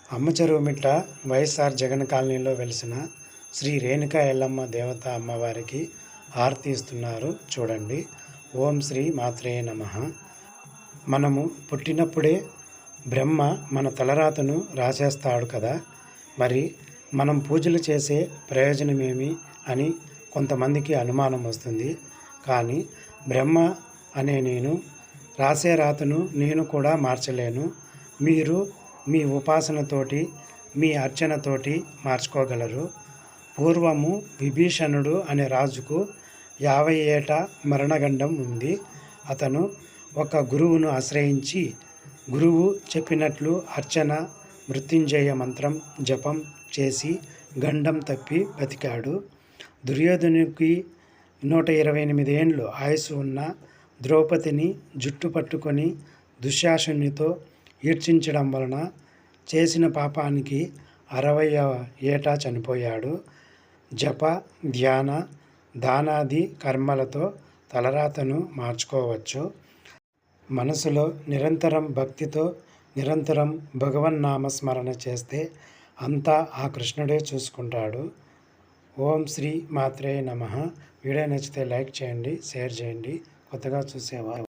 అమ్మచెరువుమిట్ట వైఎస్ఆర్ జగన్ కాలనీలో వెలిసిన శ్రీ రేణుకా ఎల్లమ్మ దేవత అమ్మవారికి హారతి ఇస్తున్నారు చూడండి. ఓం శ్రీ మాత్రే నమః. మనము పుట్టినప్పుడే బ్రహ్మ మన తలరాతను రాసేస్తాడు కదా, మరి మనం పూజలు చేసే ప్రయోజనమేమి అని కొంతమందికి అనుమానం వస్తుంది. కానీ బ్రహ్మ అనే నేను రాసే రాతను నేను కూడా మార్చలేను. మీరు మీ ఉపాసనతోటి, మీ అర్చనతోటి మార్చుకోగలరు. పూర్వము విభీషణుడు అనే రాజుకు 50 ఏట మరణగండం ఉంది. అతను ఒక గురువును ఆశ్రయించి గురువు చెప్పినట్లు అర్చన, మృత్యుంజయ మంత్రం జపం చేసి గండం తప్పి బతికాడు. దుర్యోధనునికి 128 ఏండ్లు ఆయుస్సు ఉన్న ద్రౌపదిని జుట్టు పట్టుకొని దుశ్శాసనునితో ఈడ్చించడం వలన చేసిన పాపానికి 60వ ఏట చనిపోయాడు. జప, ధ్యాన, దానాది కర్మలతో తలరాతను మార్చుకోవచ్చు. మనసులో నిరంతరం భక్తితో నిరంతరం భగవన్నామస్మరణ చేస్తే అంతా ఆ కృష్ణుడే చూసుకుంటాడు. ఓం శ్రీ మాత్రే నమః. వీడియో నచ్చితే లైక్ చేయండి, షేర్ చేయండి. కొత్తగా చూసేవారు